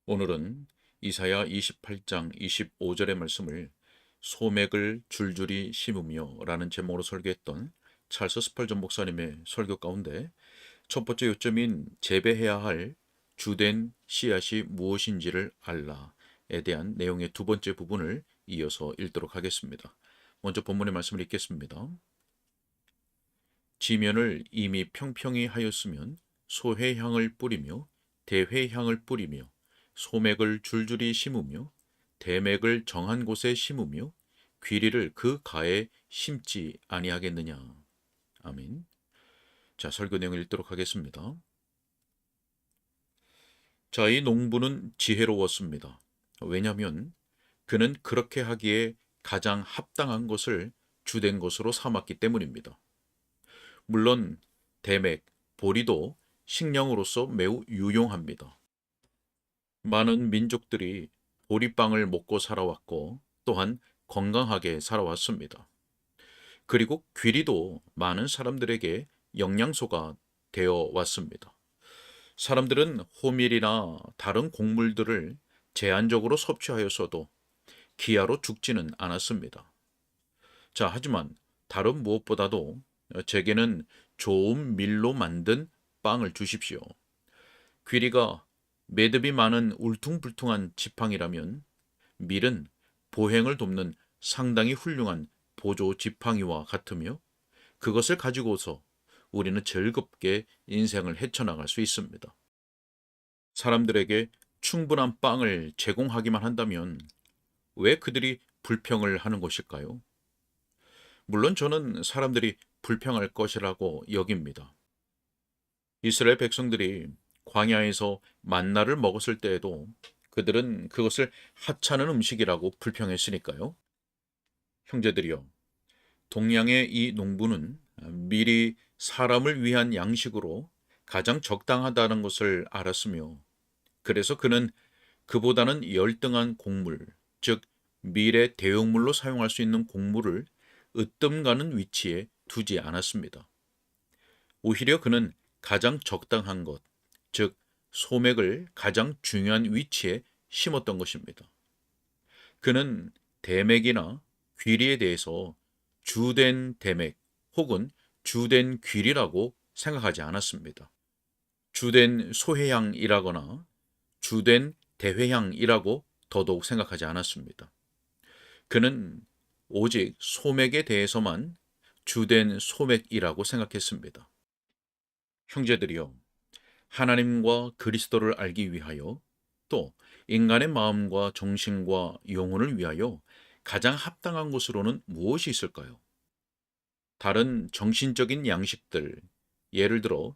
오늘은 이사야 28장 25절의 말씀을 소맥을 줄줄이 심으며 라는 제목으로 설교했던 찰스 스펄전 목사님의 설교 가운데 첫 번째 요점인 재배해야 할 주된 씨앗이 무엇인지를 알라에 대한 내용의 두 번째 부분을 이어서 읽도록 하겠습니다. 먼저 본문의 말씀을 읽겠습니다. 지면을 이미 평평히 하였으면 소회향을 뿌리며 대회향을 뿌리며 소맥을 줄줄이 심으며 대맥을 정한 곳에 심으며 귀리를 그 가에 심지 아니하겠느냐. 아멘. 자, 설교 내용을 읽도록 하겠습니다. 자, 이 농부는 지혜로웠습니다. 왜냐하면 그는 그렇게 하기에 가장 합당한 것을 주된 것으로 삼았기 때문입니다. 물론 대맥, 보리도 식량으로서 매우 유용합니다. 많은 민족들이 보리빵을 먹고 살아왔고 또한 건강하게 살아왔습니다. 그리고 귀리도 많은 사람들에게 영양소가 되어 왔습니다. 사람들은 호밀이나 다른 곡물들을 제한적으로 섭취하였어도 기아로 죽지는 않았습니다. 자, 하지만 다른 무엇보다도 제게는 좋은 밀로 만든 빵을 주십시오. 귀리가 매듭이 많은 울퉁불퉁한 지팡이라면 밀은 보행을 돕는 상당히 훌륭한 보조 지팡이와 같으며 그것을 가지고서 우리는 즐겁게 인생을 헤쳐나갈 수 있습니다. 사람들에게 충분한 빵을 제공하기만 한다면 왜 그들이 불평을 하는 것일까요? 물론 저는 사람들이 불평할 것이라고 여깁니다. 이스라엘 백성들이 광야에서 만나를 먹었을 때에도 그들은 그것을 하찮은 음식이라고 불평했으니까요. 형제들이여, 동양의 이 농부는 미리 사람을 위한 양식으로 가장 적당하다는 것을 알았으며 그래서 그는 그보다는 열등한 곡물, 즉 밀의 대용물로 사용할 수 있는 곡물을 으뜸가는 위치에 두지 않았습니다. 오히려 그는 가장 적당한 것, 즉 소맥을 가장 중요한 위치에 심었던 것입니다. 그는 대맥이나 귀리에 대해서 주된 대맥 혹은 주된 귀리라고 생각하지 않았습니다. 주된 소회향이라거나 주된 대회향이라고 더더욱 생각하지 않았습니다. 그는 오직 소맥에 대해서만 주된 소맥이라고 생각했습니다. 형제들이여, 하나님과 그리스도를 알기 위하여 또 인간의 마음과 정신과 영혼을 위하여 가장 합당한 것으로는 무엇이 있을까요? 다른 정신적인 양식들, 예를 들어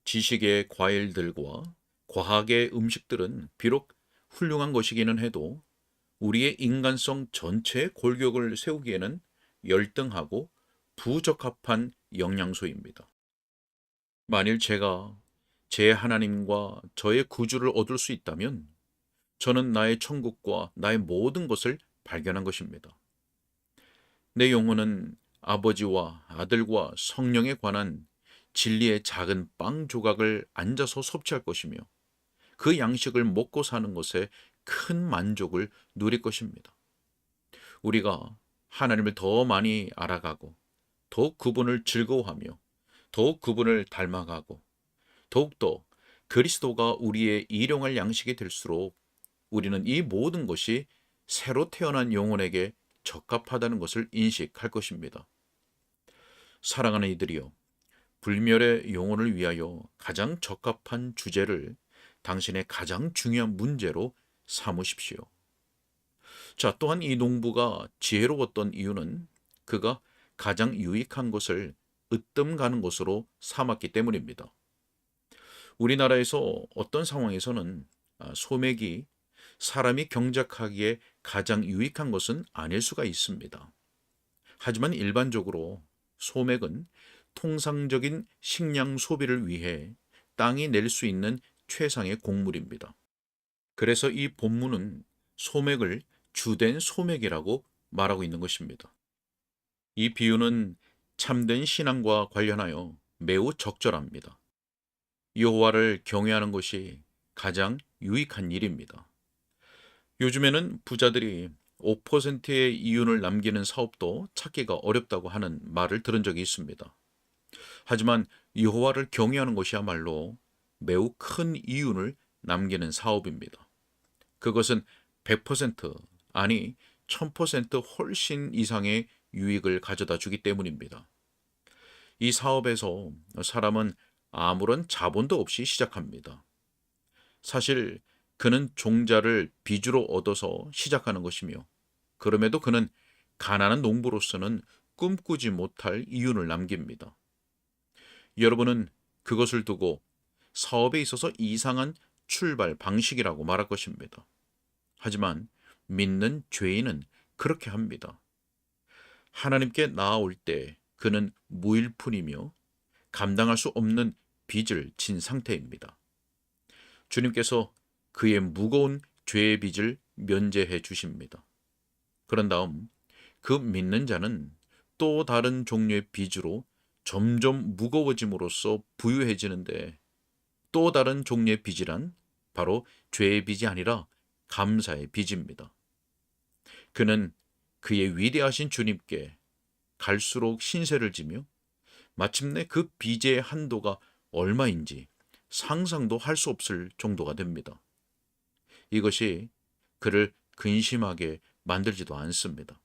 지식의 과일들과 과학의 음식들은 비록 훌륭한 것이기는 해도 우리의 인간성 전체의 골격을 세우기에는 열등하고 부적합한 영양소입니다. 만일 제가 제 하나님과 저의 구주를 얻을 수 있다면 저는 나의 천국과 나의 모든 것을 발견한 것입니다. 내 영혼은 아버지와 아들과 성령에 관한 진리의 작은 빵 조각을 앉아서 섭취할 것이며 그 양식을 먹고 사는 것에 큰 만족을 누릴 것입니다. 우리가 하나님을 더 많이 알아가고 더욱 그분을 즐거워하며 더욱 그분을 닮아가고 더욱더 그리스도가 우리의 일용할 양식이 될수록 우리는 이 모든 것이 새로 태어난 영혼에게 적합하다는 것을 인식할 것입니다. 사랑하는 이들이여, 불멸의 영혼을 위하여 가장 적합한 주제를 당신의 가장 중요한 문제로 삼으십시오. 자, 또한 이 농부가 지혜로웠던 이유는 그가 가장 유익한 것을 으뜸 가는 것으로 삼았기 때문입니다. 우리나라에서 어떤 상황에서는 소맥이 사람이 경작하기에 가장 유익한 것은 아닐 수가 있습니다. 하지만 일반적으로 소맥은 통상적인 식량 소비를 위해 땅이 낼 수 있는 최상의 곡물입니다. 그래서 이 본문은 소맥을 주된 소맥이라고 말하고 있는 것입니다. 이 비유는 참된 신앙과 관련하여 매우 적절합니다. 여호와를 경외하는 것이 가장 유익한 일입니다. 요즘에는 부자들이 5%의 이윤을 남기는 사업도 찾기가 어렵다고 하는 말을 들은 적이 있습니다. 하지만 여호와를 경외하는 것이야말로 매우 큰 이윤을 남기는 사업입니다. 그것은 100% 아니 1000% 훨씬 이상의 유익을 가져다 주기 때문입니다. 이 사업에서 사람은 아무런 자본도 없이 시작합니다. 사실 그는 종자를 빚으로 얻어서 시작하는 것이며 그럼에도 그는 가난한 농부로서는 꿈꾸지 못할 이윤을 남깁니다. 여러분은 그것을 두고 사업에 있어서 이상한 출발 방식이라고 말할 것입니다. 하지만 믿는 죄인은 그렇게 합니다. 하나님께 나아올 때 그는 무일푼이며 감당할 수 없는 빚을 진 상태입니다. 주님께서 그의 무거운 죄의 빚을 면제해 주십니다. 그런 다음 그 믿는 자는 또 다른 종류의 빚으로 점점 무거워짐으로써 부유해지는데, 또 다른 종류의 빚이란 바로 죄의 빚이 아니라 감사의 빚입니다. 그는 그의 위대하신 주님께 갈수록 신세를 지며 마침내 그 빚의 한도가 얼마인지 상상도 할 수 없을 정도가 됩니다. 이것이 그를 근심하게 만들지도 않습니다.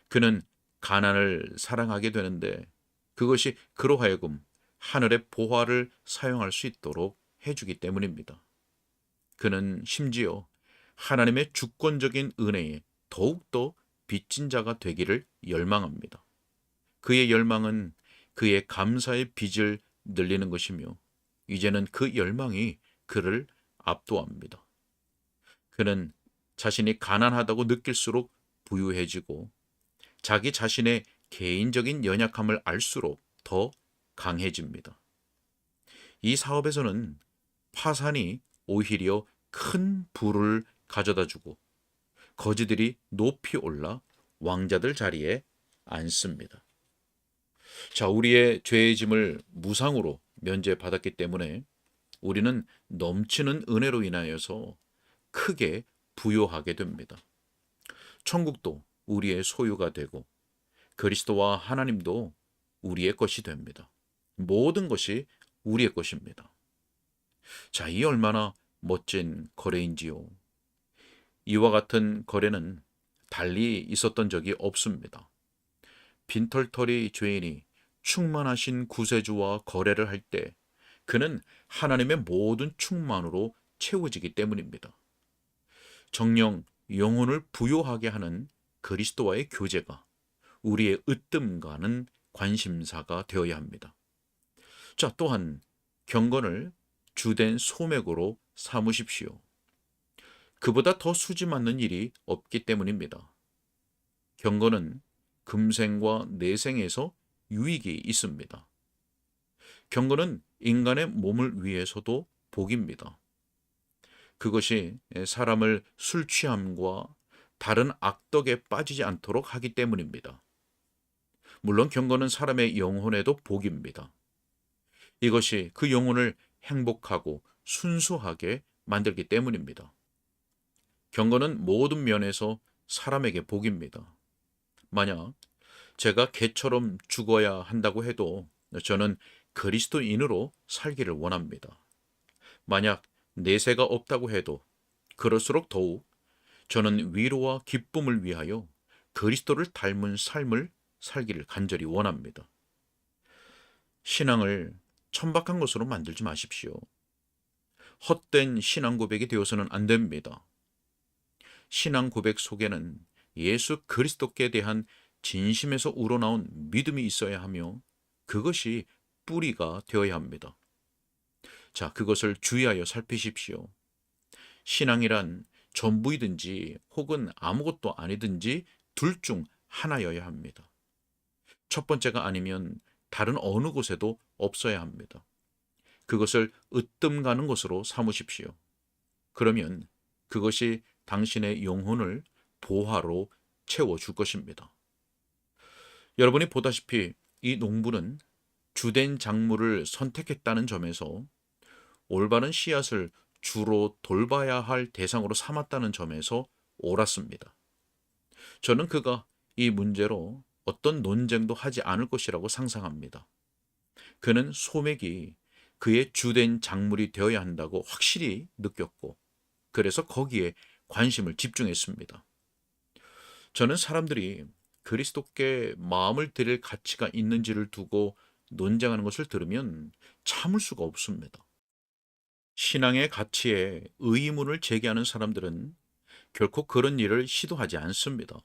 그는 가난을 사랑하게 되는데 그것이 그로 하여금 하늘의 보화를 사용할 수 있도록 해주기 때문입니다. 그는 심지어 하나님의 주권적인 은혜에 더욱더 빚진 자가 되기를 열망합니다. 그의 열망은 그의 감사의 빚을 늘리는 것이며 이제는 그 열망이 그를 압도합니다. 그는 자신이 가난하다고 느낄수록 부유해지고 자기 자신의 개인적인 연약함을 알수록 더 강해집니다. 이 사업에서는 파산이 오히려 큰 부를 가져다 주고 거지들이 높이 올라 왕자들 자리에 앉습니다. 자, 우리의 죄의 짐을 무상으로 면제받았기 때문에 우리는 넘치는 은혜로 인하여서 크게 부요하게 됩니다. 천국도 우리의 소유가 되고 그리스도와 하나님도 우리의 것이 됩니다. 모든 것이 우리의 것입니다. 자, 이 얼마나 멋진 거래인지요. 이와 같은 거래는 달리 있었던 적이 없습니다. 빈털터리 죄인이 충만하신 구세주와 거래를 할 때 그는 하나님의 모든 충만으로 채워지기 때문입니다. 정녕 영혼을 부요하게 하는 그리스도와의 교제가 우리의 으뜸가는 관심사가 되어야 합니다. 자, 또한 경건을 주된 소맥으로 삼으십시오. 그보다 더 수지 맞는 일이 없기 때문입니다. 경건은 금생과 내생에서 유익이 있습니다. 경건은 인간의 몸을 위해서도 복입니다. 그것이 사람을 술 취함과 다른 악덕에 빠지지 않도록 하기 때문입니다. 물론 경건은 사람의 영혼에도 복입니다. 이것이 그 영혼을 행복하고 순수하게 만들기 때문입니다. 경건은 모든 면에서 사람에게 복입니다. 만약 제가 개처럼 죽어야 한다고 해도 저는 그리스도인으로 살기를 원합니다. 만약 내세가 없다고 해도 그럴수록 더욱 저는 위로와 기쁨을 위하여 그리스도를 닮은 삶을 살기를 간절히 원합니다. 신앙을 천박한 것으로 만들지 마십시오. 헛된 신앙 고백이 되어서는 안 됩니다. 신앙 고백 속에는 예수 그리스도께 대한 진심에서 우러나온 믿음이 있어야 하며 그것이 뿌리가 되어야 합니다. 자, 그것을 주의하여 살피십시오. 신앙이란 전부이든지 혹은 아무것도 아니든지 둘 중 하나여야 합니다. 첫 번째가 아니면 다른 어느 곳에도 없어야 합니다. 그것을 으뜸 가는 것으로 삼으십시오. 그러면 그것이 당신의 영혼을 보화로 채워줄 것입니다. 여러분이 보다시피 이 농부는 주된 작물을 선택했다는 점에서 올바른 씨앗을 주로 돌봐야 할 대상으로 삼았다는 점에서 옳았습니다. 저는 그가 이 문제로 어떤 논쟁도 하지 않을 것이라고 상상합니다. 그는 소맥이 그의 주된 작물이 되어야 한다고 확실히 느꼈고, 그래서 거기에 관심을 집중했습니다. 저는 사람들이 그리스도께 마음을 드릴 가치가 있는지를 두고 논쟁하는 것을 들으면 참을 수가 없습니다. 신앙의 가치에 의문을 제기하는 사람들은 결코 그런 일을 시도하지 않습니다.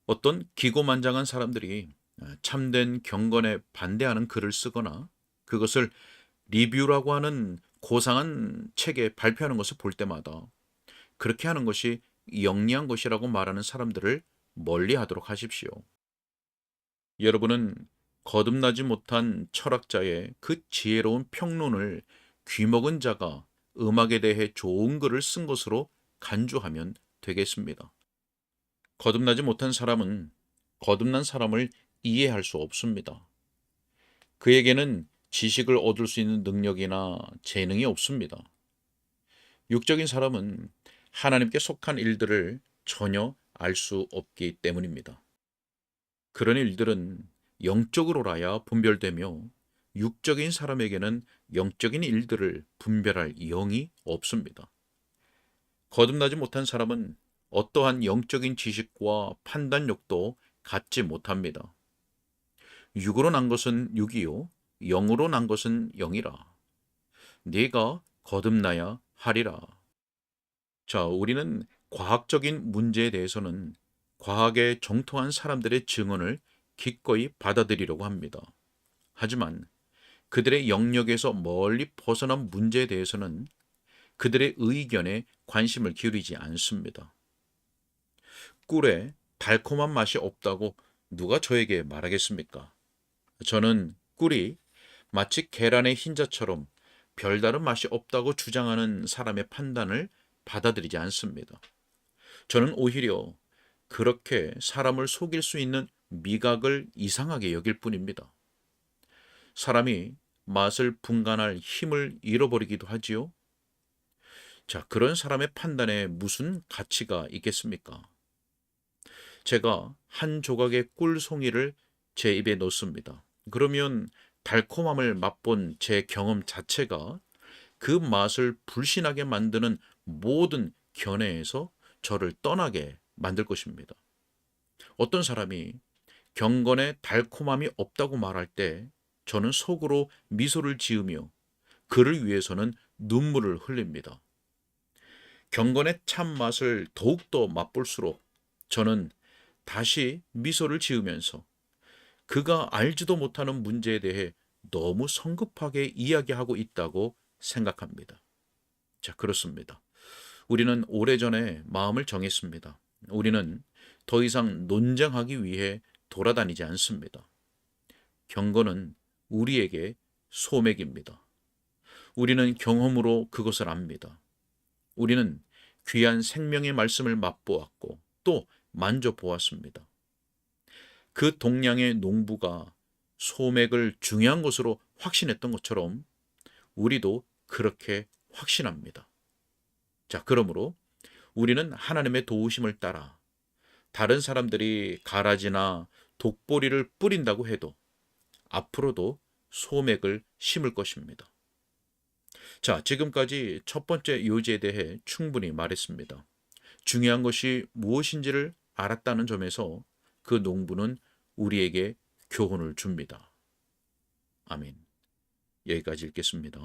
어떤 기고만장한 사람들이 참된 경건에 반대하는 글을 쓰거나 그것을 리뷰라고 하는 고상한 책에 발표하는 것을 볼 때마다 그렇게 하는 것이 영리한 것이라고 말하는 사람들을 멀리 하도록 하십시오. 여러분은 거듭나지 못한 철학자의 그 지혜로운 평론을 귀먹은 자가 음악에 대해 좋은 글을 쓴 것으로 간주하면 되겠습니다. 거듭나지 못한 사람은 거듭난 사람을 이해할 수 없습니다. 그에게는 지식을 얻을 수 있는 능력이나 재능이 없습니다. 육적인 사람은 하나님께 속한 일들을 전혀 알 수 없기 때문입니다. 그런 일들은 영적으로라야 분별되며 육적인 사람에게는 영적인 일들을 분별할 영이 없습니다. 거듭나지 못한 사람은 어떠한 영적인 지식과 판단력도 갖지 못합니다. 육으로 난 것은 육이요 영으로 난 것은 영이라. 네가 거듭나야 하리라. 자, 우리는 과학적인 문제에 대해서는 과학에 정통한 사람들의 증언을 기꺼이 받아들이려고 합니다. 하지만 그들의 영역에서 멀리 벗어난 문제에 대해서는 그들의 의견에 관심을 기울이지 않습니다. 꿀에 달콤한 맛이 없다고 누가 저에게 말하겠습니까? 저는 꿀이 마치 계란의 흰자처럼 별다른 맛이 없다고 주장하는 사람의 판단을 받아들이지 않습니다. 저는 오히려 그렇게 사람을 속일 수 있는 미각을 이상하게 여길 뿐입니다. 사람이 맛을 분간할 힘을 잃어버리기도 하지요. 자, 그런 사람의 판단에 무슨 가치가 있겠습니까? 제가 한 조각의 꿀송이를 제 입에 넣습니다. 그러면 달콤함을 맛본 제 경험 자체가 그 맛을 불신하게 만드는 모든 견해에서 저를 떠나게 만들 것입니다. 어떤 사람이 경건에 달콤함이 없다고 말할 때 저는 속으로 미소를 지으며 그를 위해서는 눈물을 흘립니다. 경건의 참맛을 더욱더 맛볼수록 저는 다시 미소를 지으면서 그가 알지도 못하는 문제에 대해 너무 성급하게 이야기하고 있다고 생각합니다. 자, 그렇습니다. 우리는 오래전에 마음을 정했습니다. 우리는 더 이상 논쟁하기 위해 돌아다니지 않습니다. 경건은 우리에게 소맥입니다. 우리는 경험으로 그것을 압니다. 우리는 귀한 생명의 말씀을 맛보았고 또 만져보았습니다. 그 동량의 농부가 소맥을 중요한 것으로 확신했던 것처럼 우리도 그렇게 확신합니다. 자, 그러므로 우리는 하나님의 도우심을 따라 다른 사람들이 가라지나 독보리를 뿌린다고 해도 앞으로도 소맥을 심을 것입니다. 자, 지금까지 첫 번째 요지에 대해 충분히 말했습니다. 중요한 것이 무엇인지를 알았다는 점에서 그 농부는 우리에게 교훈을 줍니다. 아멘. 여기까지 읽겠습니다.